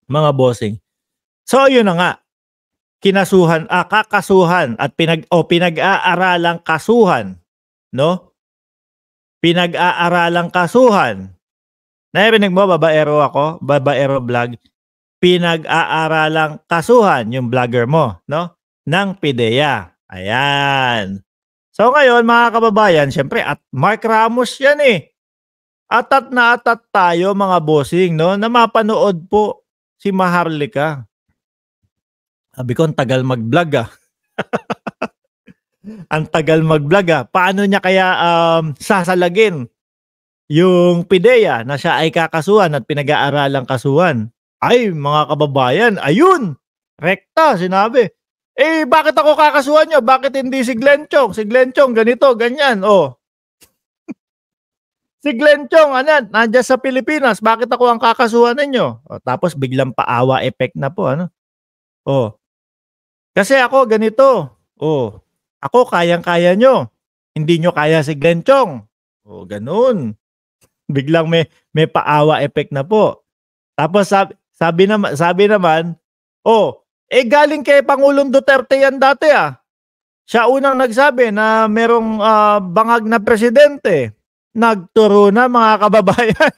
mga bossing. So yun na nga, kakasuhan at pinag-aaralang kasuhan, no? Pinag-aaralang kasuhan. Narinig mo, babaero ako, babaero vlog. Pinag-aaralang kasuhan yung vlogger mo, no? Ng PIDEA. Ayan. So ngayon, mga kababayan, syempre at Mark Ramos yan eh. Atat na atat tayo mga bossing, no? Na mapanood po si Maharlika. Sabi ko, ang tagal mag-vlog ah. Ang tagal mag-vlog ah. Paano niya kaya sasalagin yung PIDEA na siya ay kakasuhan at pinag-aaralang kasuhan? Ay, mga kababayan, ayun! Rekta, sinabi. Eh, bakit ako kakasuhan nyo? Bakit hindi si Glenn Chong? Si Glenn Chong, ganito, ganyan, oh. Si Glenn Chong, nandiyan sa Pilipinas, bakit ako ang kakasuhan ninyo? Oh, tapos biglang paawa effect na po, ano? Oh. Kasi ako ganito. Oh. Ako kayang-kaya nyo. Hindi nyo kaya si Glenn Chong. Oh, ganun. Biglang may paawa effect na po. Tapos sabi naman, oh, galing kay Pangulong Duterte yan dati ah. Siya unang nagsabi na merong bangag na presidente. Nagturo na mga kababayan.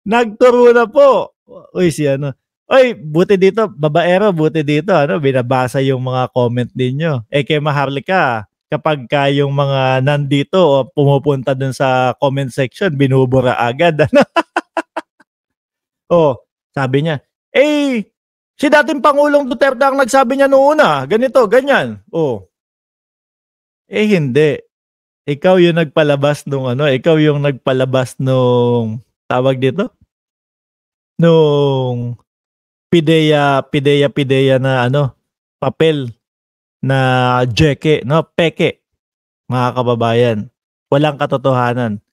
Nagturo na po. Uy, si ano. Uy, buti dito, babaero, buti dito. Binabasa yung mga comment ninyo. Kay Maharlika, kapag yung mga nandito o pumupunta dun sa comment section, binubura agad. Oh, sabi niya, si dating Pangulong Duterte ang nagsabi niya noon ganito, ganyan. Oh. Hindi. Ikaw yung nagpalabas ikaw yung nagpalabas nung tawag dito? Nung PIDEA na papel na jeke, no? Peke, mga kababayan. Walang katotohanan.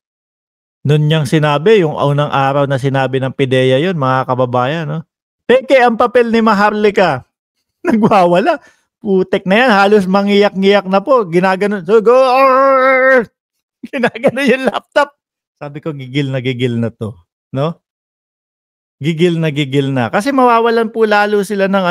Noon niyang sinabi, yung unang araw na sinabi ng PIDEA yun, mga kababayan, no? Peke ang papel ni Maharlika. Nagwawala. Putek na yan, halos mangiyak-ngiyak na po. Ginaganon. So, go! Ginaganon yung laptop. Sabi ko, gigil na to. No? Gigil na. Kasi mawawalan po lalo sila ng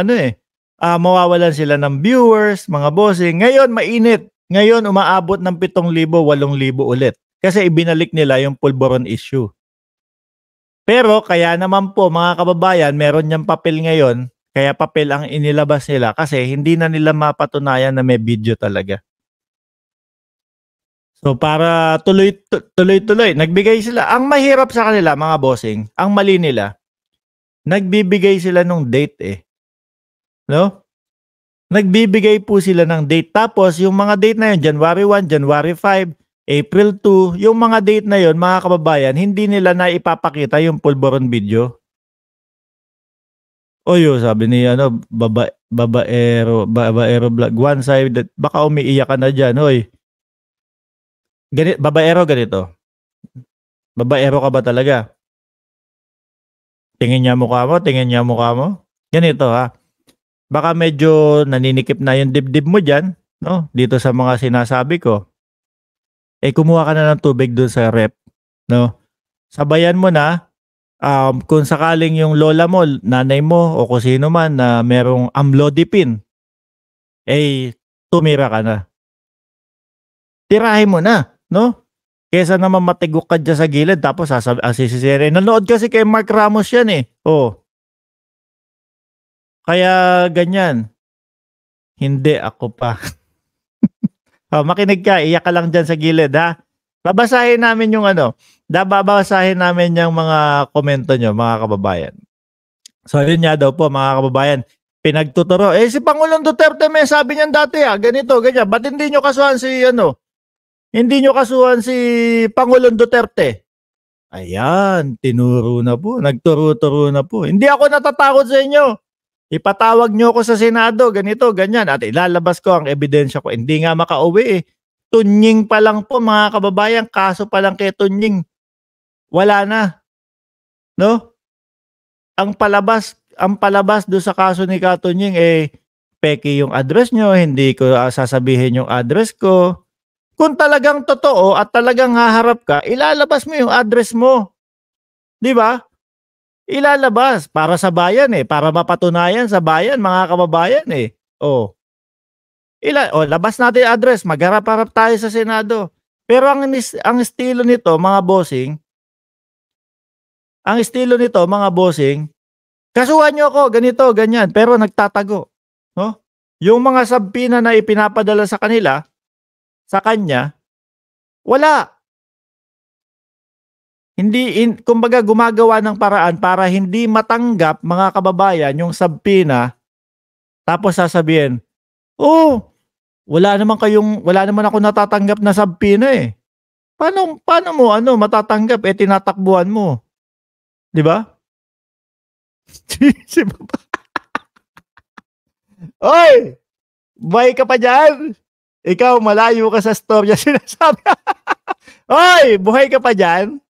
mawawalan sila ng viewers, mga bossing. Ngayon, mainit. Ngayon, umaabot ng 7,000, 8,000 ulit. Kasi ibinalik nila yung pulburon issue. Pero kaya naman po mga kababayan, meron niyang papel ngayon. Kaya papel ang inilabas nila kasi hindi na nila mapatunayan na may video talaga. So para tuloy-tuloy, nagbigay sila. Ang mahirap sa kanila mga bossing, ang mali nila, nagbibigay sila ng date No? Nagbibigay po sila ng date. Tapos yung mga date na yun, January 1, January 5, April 2, yung mga date na yun, mga kababayan, hindi nila na ipapakita yung pulburon video. Oyo, sabi ni babaero vlog, one side, baka umiiyak ka na dyan, oy. Babaero ganito. Babaero ka ba talaga? Tingin niya mukha mo? Ganito ha. Baka medyo naninikip na yung dibdib mo dyan, no? Dito sa mga sinasabi ko. Kumuha ka na ng tubig doon sa rep, no? Sabayan mo na. Kung sakaling yung lola mo, nanay mo, o kung sino man na merong amlodipine, tumira ka na. Tirahin mo na, no? Kesa naman matigok ka dyan sa gilid, tapos sisisirin. Nanood kasi kay Mark Ramos yan Oh. Kaya ganyan. Hindi ako pa. Makinig ka, iyak ka lang dyan sa gilid, ha? Babasahin namin yung babasahin namin yung mga komento nyo, mga kababayan. So, yun nga daw po, mga kababayan. Pinagtuturo. Si Pangulong Duterte may sabi niyan dati, ganito, ganyan. Ba't hindi nyo kasuhan hindi nyo kasuhan si Pangulong Duterte? Ayan, tinuro na po. Nagturo-turo na po. Hindi ako natatakot sa inyo. Ipatawag nyo ako sa Senado, ganito, ganyan. At ilalabas ko ang ebidensya ko. Hindi nga makauwi Tunying pa lang po mga kababayan, kaso pa lang kay Tunying. Wala na. No? Ang palabas do sa kaso ni Katunying peki yung address nyo, hindi ko sasabihin yung address ko. Kung talagang totoo at talagang haharap ka, ilalabas mo yung address mo. 'Di ba? Ilalabas para sa bayan, para mapatunayan sa bayan, mga kababayan, Oh, labas natin yung address, magharap-harap tayo sa Senado. Pero ang estilo nito, mga bossing, kasuhan niyo ako, ganito, ganyan, pero nagtatago, 'no? Yung mga subpoena na ipinapadala sa kanya, wala. Kumbaga gumagawa ng paraan para hindi matanggap, mga kababayan, yung subpoena, tapos sasabihin, "Oh, wala naman ako natatanggap na subpoena, eh." Paano mo matatanggap, tinatakbuhan mo, 'di ba? Si Hoy! Buhay ka pa diyan? Ikaw malayo ka sa istorya sinasabi. Hoy! Buhay ka pa diyan?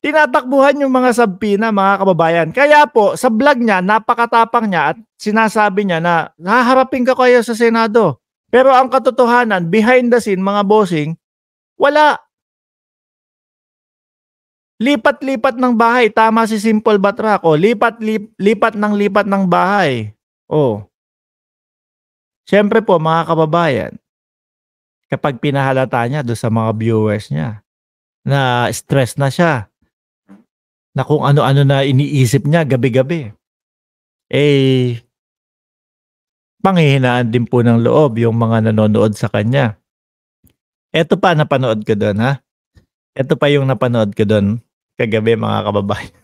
Tinatakbuhan yung mga subpoena, mga kababayan. Kaya po sa vlog niya, napakatapang niya at sinasabi niya na haharapin ko kayo sa Senado. Pero ang katotohanan, behind the scene, mga bossing, wala. Lipat-lipat ng bahay, tama si Simple Batrak, lipat ng bahay. Siyempre po, mga kababayan, kapag pinahalata niya do'n sa mga viewers niya na stress na siya, na kung ano-ano na iniisip niya gabi-gabi, panghihinaan din po ng loob yung mga nanonood sa kanya. Eto pa napanood ko do'n, ha. Eto pa yung napanood ko do'n kagabi, mga kababayan.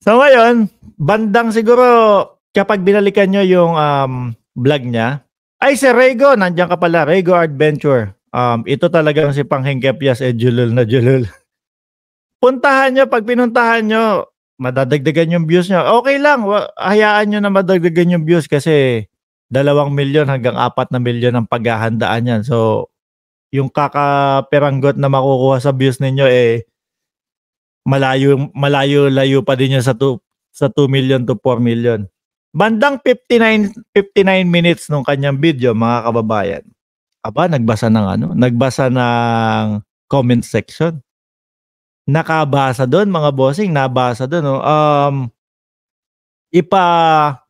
So ngayon, bandang siguro kapag binalikan niyo yung, vlog niya, ay si Rego, nandiyan ka pala, Rego Adventure. Ito talagang si Panghingkepyas, julul na julul. Puntahan niyo, 'pag pinuntahan niyo, madadagdagan yung views niyo. Okey lang, hayaan niyo na madagdagan yung views kasi 2,000,000 hanggang 4,000,000 ang paghahandaan niyan. So, yung kakaperanggot na makukuha sa views ninyo, malayo-layo pa din yan sa 2,000,000 to 4,000,000. Bandang 59 minutes nung kanyang video, mga kababayan. Nagbasa ng comment section. Nakabasa do'n, mga bossing, nabasa do'n,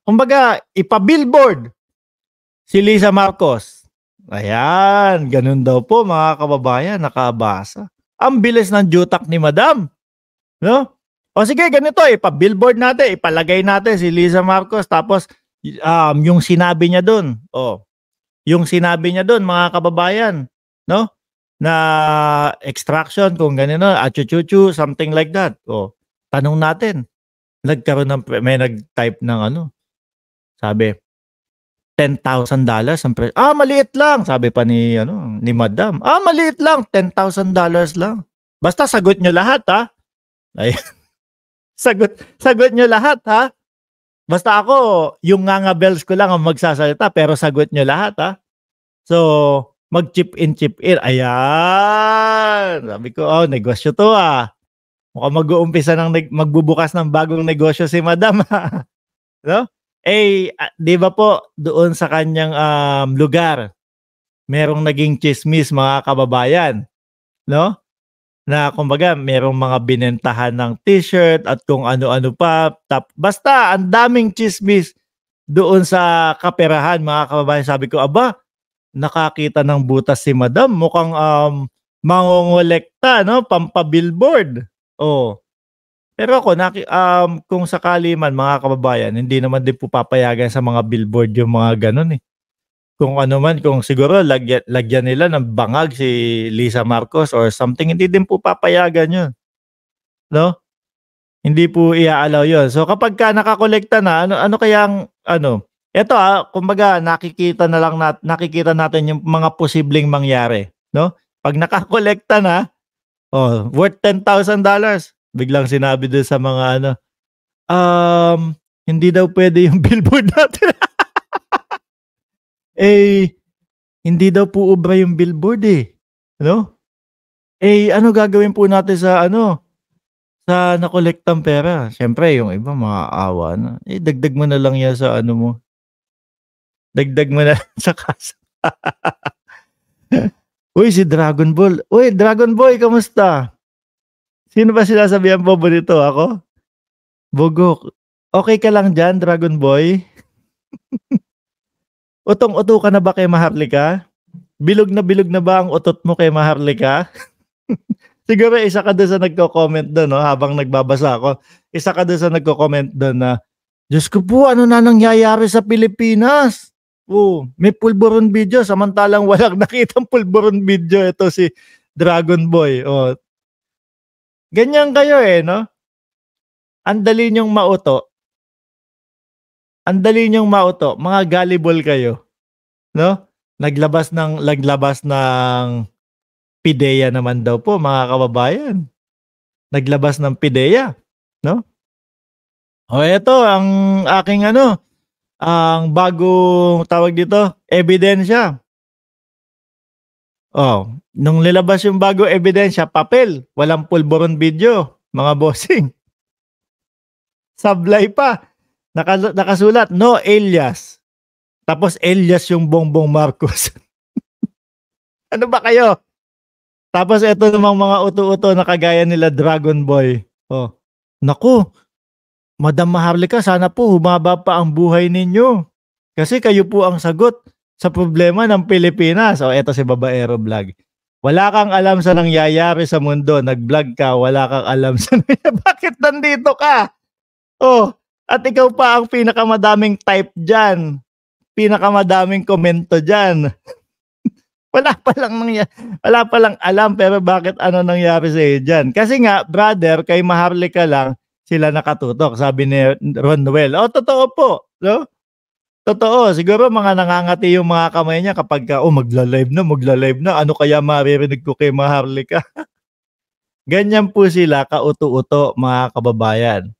kumbaga ipa-billboard si Lisa Marcos. Ayan, gano'n daw po, mga kababayan, nakabasa. Ang bilis ng jutak ni Madam, 'no? O sige, ganito, ipa-billboard natin, ipalagay natin si Lisa Marcos, tapos yung sinabi niya do'n, mga kababayan, 'no, na extraction kung ganino, achu-chu-chu, something like that. Tanong natin, may nag-type ng sabi, $10,000 ang maliit lang, sabi pa ni Madam. Maliit lang, $10,000 lang. Basta sagot niyo lahat, ha. Ayan. Sagot niyo lahat, ha. Basta ako, yung nganga-bells ko lang ang magsasalita, pero sagot niyo lahat, ha. So, mag-chip in. Ayan. Sabi ko, negosyo to, mukhang mag-uumpisa magbubukas ng bagong negosyo si Madam, no? 'Di ba po doon sa kanyang lugar, merong naging tsismis, mga kababayan, 'no? Na kumbaga merong mga binentahan ng t-shirt at kung ano-ano pa, basta ang daming tsismis doon sa kaperahan, mga kababayan. Sabi ko, nakakita ng butas si Madam, mukhang mangongolekta, 'no, pampa-billboard. Pero ako kung sakali man, mga kababayan, hindi naman din po papayagan sa mga billboard yung mga gano'n, Kung ano man, kung siguro lagyan nila ng bangag si Lisa Marcos or something, hindi din po papayagan 'yun, 'no? Hindi po i-a-allow 'yun. So kapagka nakakolekta na, ano kayang eto, kumbaga nakikita natin yung mga posibleng mangyari, 'no? 'Pag nakakolekta na, worth $10,000, biglang sinabi dun sa mga hindi daw pwede yung billboard natin. Hindi daw po ubra yung billboard, ano? Ano gagawin po natin sa sa nakolektang pera? Siyempre yung iba maaawa na. Dagdag mo na lang yan sa mo. Dagdag mo na sa kasa. Uy, si Dragon Ball. Uy, Dragon Boy, kamusta? Sino ba sinasabihan paborito, ako? Bugok, okey ka lang diyan, Dragon Boy? Utong-uto ka na ba kay Maharlika? Bilog na ba ang utot mo kay Maharlika? Siguro isa ka dun sa nagko-comment dun 'no, habang nagbabasa ako. Isa ka dun sa nagko-comment dun na, "Diyos ko po, ano na nangyayari sa Pilipinas? Oh, may pulburon video samantalang walang nakitang pulburon video ito si Dragon Boy." Oh, ganyan kayo, eh, 'no? Ang dali niyong mauto, ang dali niyong mauto, mga gullible kayo, 'no? Naglabas ng PIDEA naman daw po, mga kababayan. Naglabas ng PIDEA, 'no? Oh, eto ang aking ano, ang bagong tawag dito, ebidensya. Oh, nung nilabas yung bagong ebidensya, papel, walang pulburon video, mga bossing. Sablay pa, nakasulat, "No alias." Tapos alias yung Bongbong Marcos. Ano ba kayo? Tapos eto namang mga uto-uto na kagaya nila Dragon Boy, oh, "Naku, Madam Maharlika, sana po humaba pa ang buhay ninyo. Kasi kayo po ang sagot sa problema ng Pilipinas." O eto si Babaero Vlog, "Wala kang alam sa nangyayari sa mundo, nag-vlog ka, wala kang alam sa bakit nandito ka? Oh, at ikaw pa ang pinakamadaming type diyan, pinakamadaming komento diyan. Wala palang wala palang alam pero bakit ano nangyari sa'yo diyan. Kasi nga brother kay Maharlika lang sila nakatutok," sabi ni Ronwell. Oh, totoo po, 'no? Totoo, siguro mga nangangati yung mga kamay niya kapagka, "Oh, magla-live na, ano kaya maririnig ko kay Maharlika?" Ganyan po sila kauto-uto, mga kababayan.